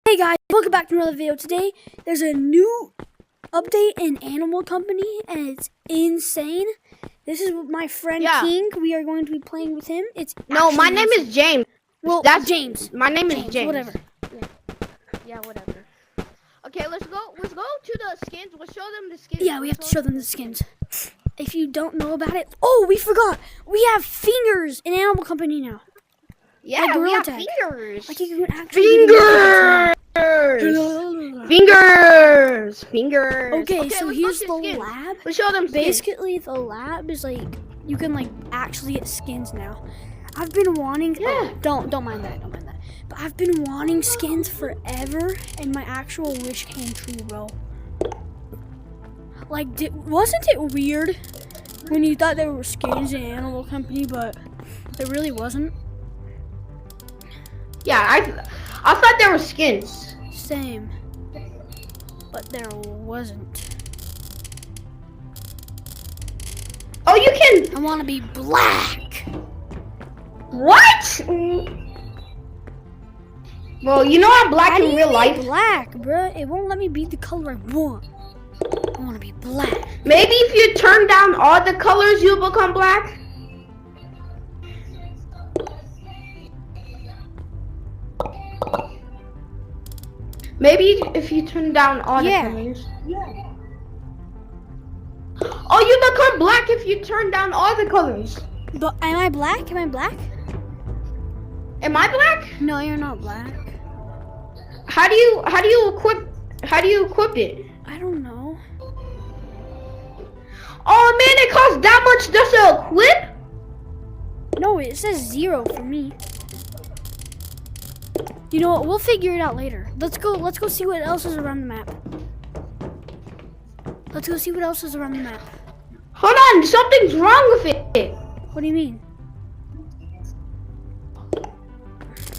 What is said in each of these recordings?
Hey guys, welcome back to another video. Today, there's a new update in Animal Company, and it's insane. This is my friend King. We are going to be playing with him. My name is James. Well, that's James. My name is James. Whatever. Yeah, whatever. Okay, let's go to the skins. We'll show them the skins. Yeah, we have to show them the skins. If you don't know about it, oh, we forgot. We have fingers in Animal Company now. Yeah, like we have tag. fingers. Like you can actually Fingers. Okay, so here's the lab. We'll show them skins. Basically, the lab is like you can like actually get skins now. I've been wanting. Yeah. Don't mind that. Don't mind that. But I've been wanting skins forever, and my actual wish came true, bro. Like, wasn't it weird when you thought there were skins in Animal Company, but there really wasn't? Yeah, I thought there were skins. Same. But there wasn't. Oh, you can. I want to be black. What? Well, you know I'm black in real life. Black, bruh. It won't let me be the color I want. I want to be black. Maybe if you turn down all the colors, you'll become black. Maybe if you turn down all the colors. Yeah. Oh, you become black if you turn down all the colors. But am I black? Am I black? Am I black? No, you're not black. How do you equip it? I don't know. Oh man, it costs that much just to equip? No, it says 0 for me. You know what? We'll figure it out later. Let's go see what else is around the map. Let's go see what else is around the map. Hold on, something's wrong with it. What do you mean?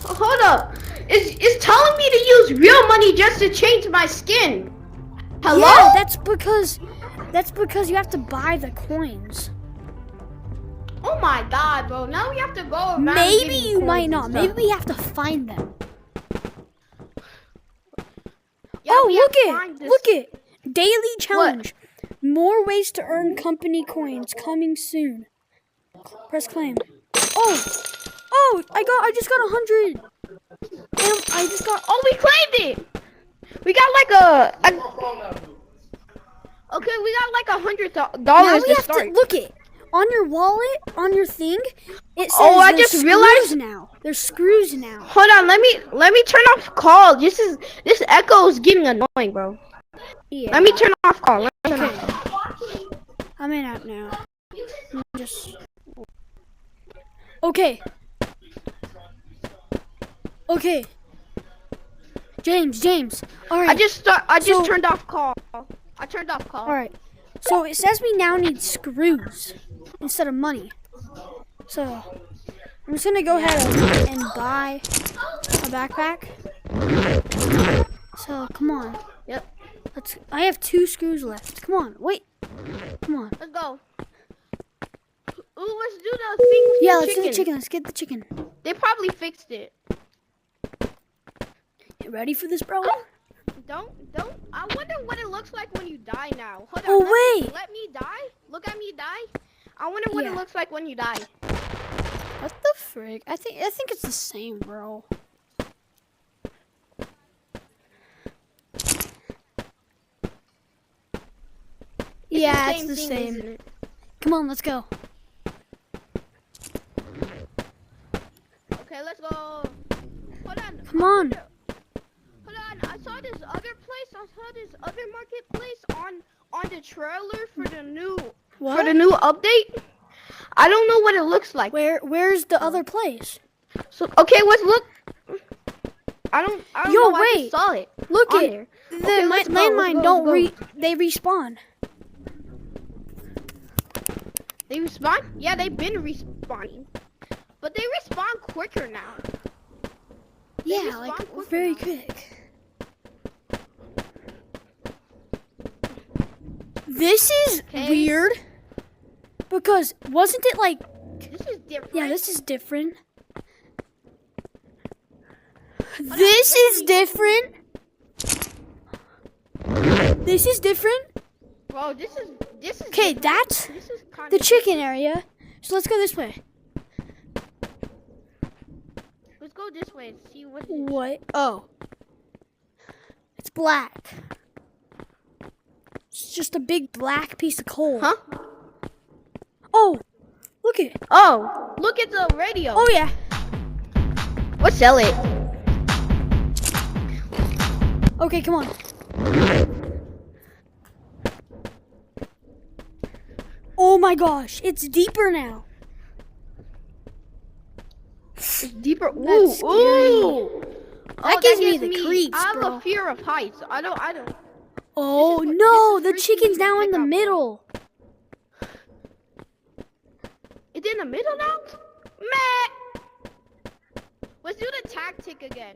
Hold up. It's telling me to use real money just to change my skin. Hello? Yeah, that's because you have to buy the coins. Oh my god, bro. Now we have to go around. Maybe you might not. Maybe we have to find them. Yeah, oh, look it. Daily challenge. What? More ways to earn company coins coming soon. Press claim. Oh, I just got 100. And I just got. Oh, we claimed it. We got like Okay, we got like $100 now we to have start. to look it on your wallet, on your thing. It says I just realized now. There's screws now. Hold on, let me turn off call. This echo is getting annoying, bro. Yeah. Let me turn off call. I'm in app now. Okay. James. All right. I just turned off call. I turned off call. All right. So it says we now need screws instead of money. So I'm just gonna go ahead and buy a backpack. So come on. Yep. I have 2 screws left. Come on. Wait. Come on. Let's go. Ooh, let's do the thing with yeah, the let's chicken. do the chicken. Let's get the chicken. They probably fixed it. You ready for this, bro? Don't. I wonder what it looks like when you die now. Hold on. Oh, wait. Let me die. Look at me die. I wonder what it looks like when you die. What the frick? I think it's the same, bro. It's the same. Come on, let's go. Okay, let's go. Hold on. Come on. Hold on. I saw this other place. I saw this other marketplace on the trailer for the new update. I don't know what it looks like. Where's the other place? So okay, let's look. I don't know. Wait. I just saw it. Look on it. there. The landmine they respawn. They respawn? Yeah, they've been respawning. But they respawn quicker now. Yeah, like very quick. This is weird. Because wasn't it like this is different? Yeah, this is different. This is different. This is different. Bro, this is Okay, that's this is kind the chicken area. So let's go this way. Let's go this way and see what it is. What? Oh. It's black. It's just a big black piece of coal. Huh? Oh, look it. Oh, look at the radio. Oh yeah. Let's sell it. Okay, come on. Oh my gosh, it's deeper now. It's deeper. Ooh, That's scary. ooh. That gives me the creeps, I have bro. a fear of heights. I don't. Oh This is- no, this the is chicken's freaking now in the pickup. middle. It's in the middle now? Meh. Let's do the tactic again.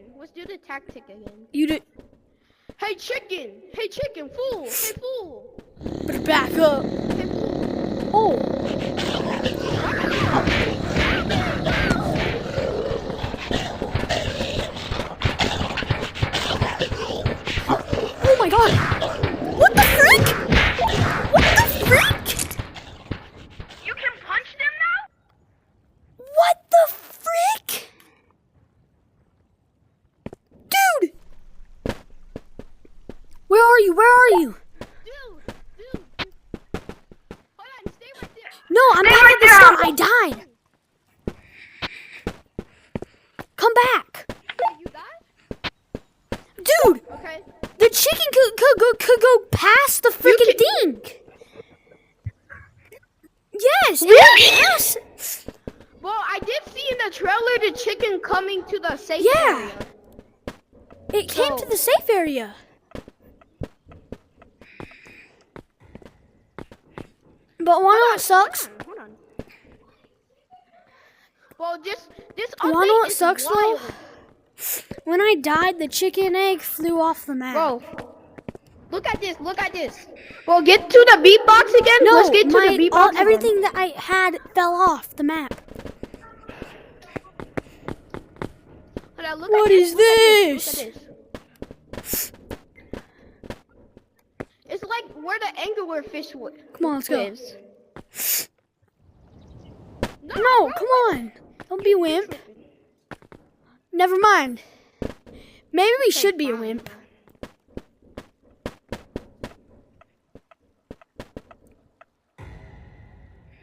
You did. Hey chicken, fool. Hey fool. Better back up. Hey fool. Oh. Oh my god. What the frick? What the frick? You can punch them now? What the frick? Dude! Where are you? Where are you? Dude. Hold on, stay right there. No, I'm back at the start. I died. Come back. Wait, you died? Dude, Okay. the chicken could go past the freaking thing. Yes. Really? Yes. Well, I did see in the trailer the chicken coming to the safe Yeah. area. It came to the safe area. But wanna know what sucks? Hold on. Well, this Wanna know update what is sucks though? wild. When I died, the chicken egg flew off the map. Bro, look at this. Well, get to the beatbox again. No, Let's get to the beatbox again. everything that I had fell off the map. Hold on, look What at is this? Look at this. It's like where the anglerfish would. Come on, let's go. lives. No, come on. Don't be a wimp. Never mind. Maybe we should be a wimp.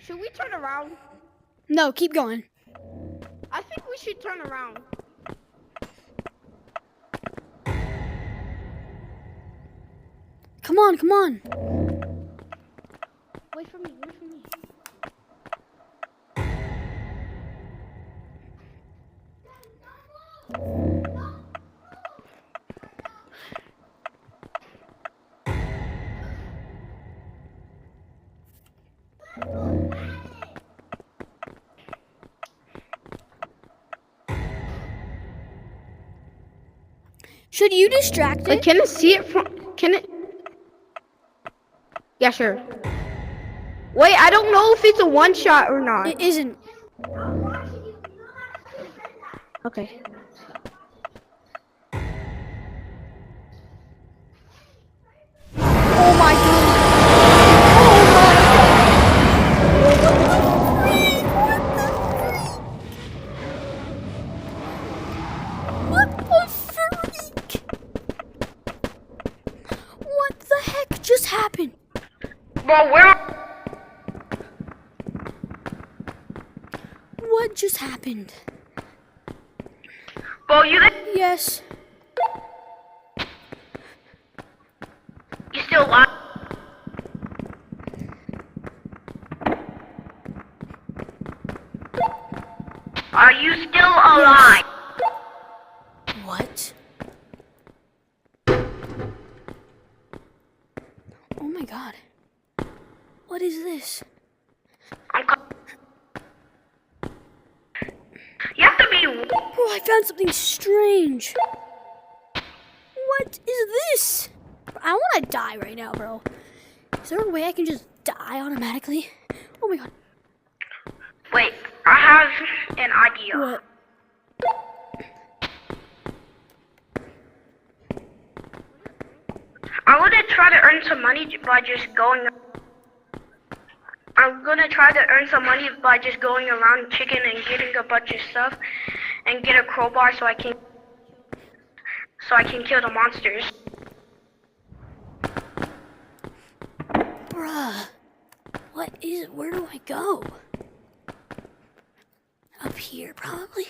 Should we turn around? No, keep going. I think we should turn around. Come on, come on. Wait for me. Should you distract Like, it? can it see it from? Can it? Yeah, sure. Wait, I don't know if it's a one shot or not. It isn't. Okay. Oh my god. What the freak? What the heck just happened? Well, where? What just happened? Well, you Yes. still alive? Are you still alive? What? Oh my god. What is this? You have to be. Oh, I found something strange. What is this? I want to die right now, bro. Is there a way I can just die automatically? Oh my god. Wait, I have an idea. What? I'm gonna try to earn some money by just going. I'm gonna try to earn some money by just going around chicken and getting a bunch of stuff, and get a crowbar so I can kill the monsters. Bruh, what is it? Where do I go? Up here, probably.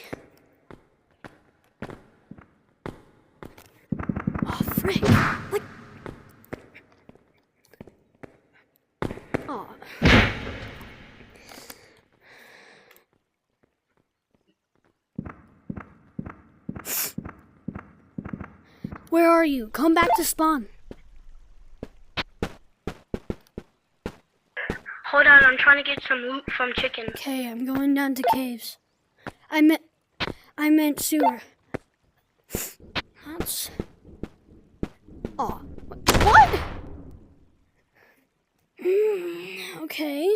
Oh, frick. What? Oh. Where are you? Come back to spawn. Hold on, I'm trying to get some loot from chicken. Okay, I'm going down to caves. I meant sewer. That's... Oh, what? Okay.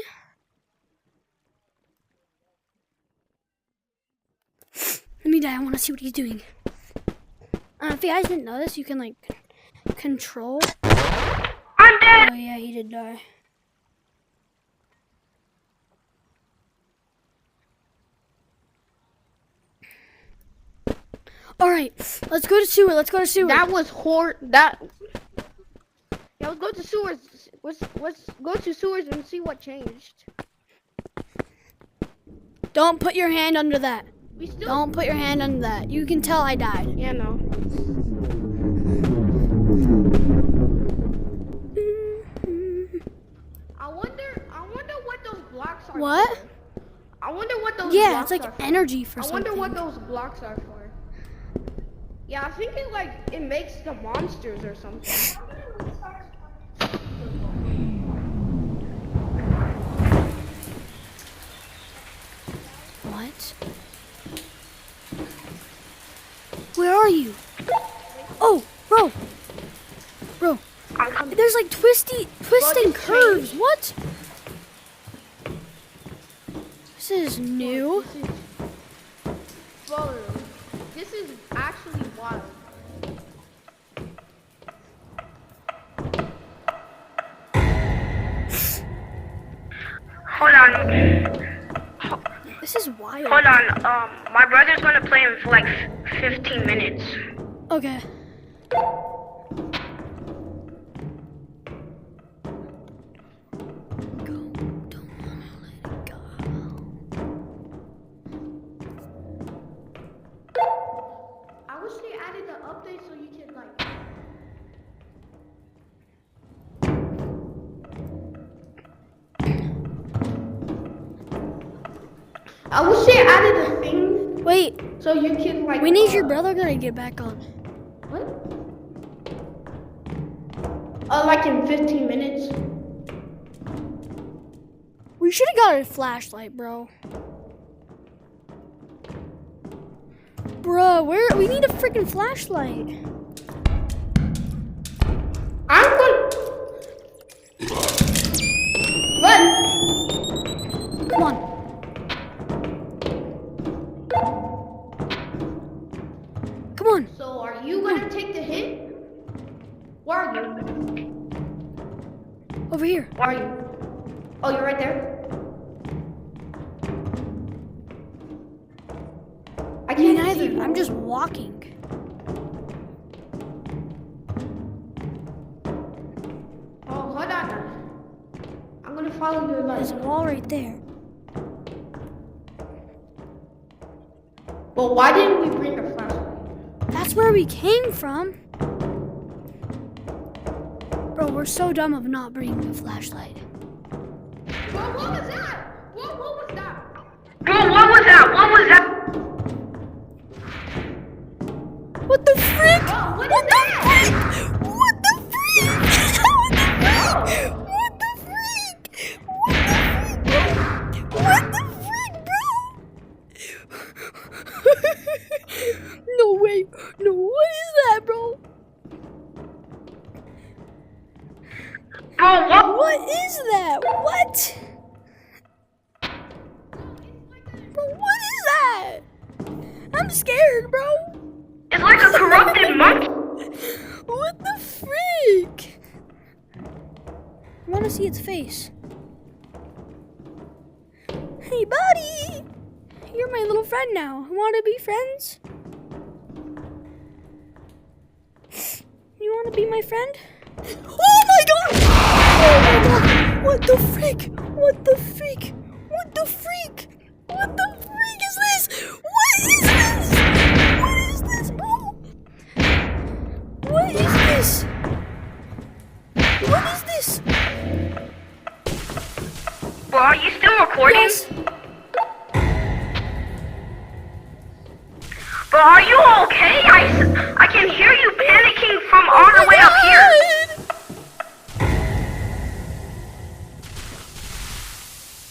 Let me die. I want to see what he's doing. If you guys didn't know this, you can like control. I'm dead. Oh yeah, he did die. All right, let's go to sewer. Let's go to sewer. That was that. Yeah, let's go to sewers. Let's go to sewers and see what changed. Don't put your hand under that. We still. Don't put your hand under that. You can tell I died. Yeah, no. I wonder what those blocks are. What? For. I wonder what those. Yeah, blocks it's like are for. energy for I something. wonder what those blocks are for. Yeah, I think it makes the monsters or something. What? Where are you? Oh, bro. Bro. There's like twisting curves. What? This is new. Bro, this is actually wild. Hold on. This is wild. Hold on. My brother's gonna play him for like 15 minutes. Okay. I wish they added the update so you can like. I wish they added a thing Wait, so you can like. when is your brother gonna get back on? What? Like in 15 minutes. We should have got a flashlight, bro. Bro, we need a freaking flashlight. I'm gonna run. Come on. Come on. So are you gonna take the hit? Where are you? Over here. Where are you? Oh, you're right there. I Me can't see neither. you. I'm just walking. Oh, hold on. I'm gonna follow your There's a light. wall right there. Well, why didn't we bring a flashlight? That's where we came from. Bro, we're so dumb of not bringing a flashlight. Bro, what was that? What was that? Bro, what was that? What was that? What the frick? Bro, what is that? What the frick? What the frick? What the frick, bro? No way. No, what is that, bro? Bro, what? What is that? What? Bro, what is that? I'm scared, bro. It's like a corrupted monkey. What the freak? I want to see its face. Hey, buddy! You're my little friend now. Want to be friends? You want to be my friend? Oh my god! Oh my god! What the freak? What the freak? What the freak? What the freak is this? What is this? What is this, bro? What is this? What is this? Bro, are you still recording? Yes. Bro, are you okay? I can hear you panicking from all the way up here.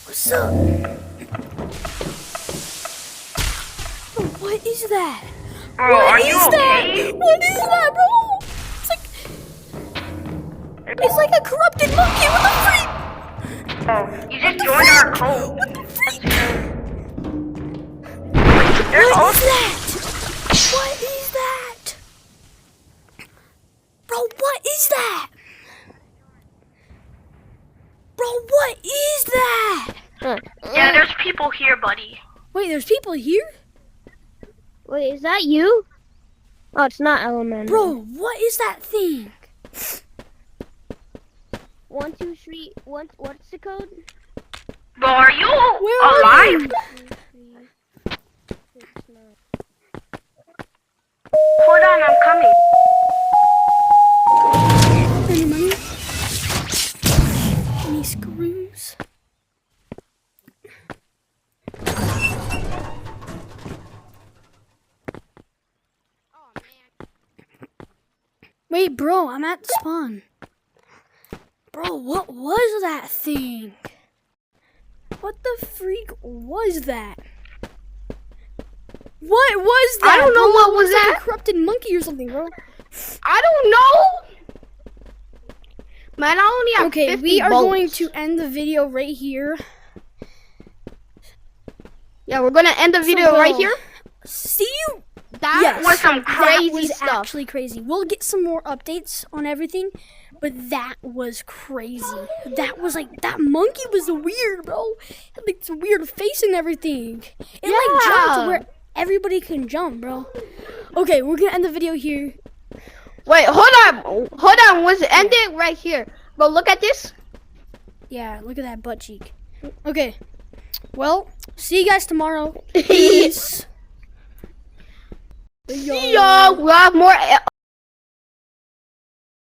What's up? Bro, what is that? Bro, What are is you that? okay? What is that, bro? It's like a corrupted monkey. What the freak? Oh, you just joined our cult. What the freak? There's What also is that? What is that? Bro, what is that? Bro, what is that? yeah, there's people here, buddy. Wait, there's people here? Wait, is that you? Oh, it's not Elemental. Bro, what is that thing? 1, 2, 3. What's the code? Bro, are you Where are alive? you? 2, 3, 6, 9. Hold on, I'm coming. Any money? Any screws? Wait, bro, I'm at spawn. Bro, what was that thing? What the freak was that? What was that? I don't know bro? what was It like that. a corrupted monkey or something, bro. I don't know. Man, I only have Okay, 50 we are bolts. going to end the video right here. Yeah, we're gonna end the video bro, right here. See you. That Yes, was some that crazy was stuff. actually crazy. We'll get some more updates on everything, but that was crazy. That was like, that monkey was weird, bro. It had like some weird face and everything. It like jumped Yeah. where everybody can jump, bro. Okay, we're gonna end the video here. Wait, hold on. Was ending right here. Bro, look at this. Yeah, look at that butt cheek. Okay, well, see you guys tomorrow. Peace. See ya. We'll have more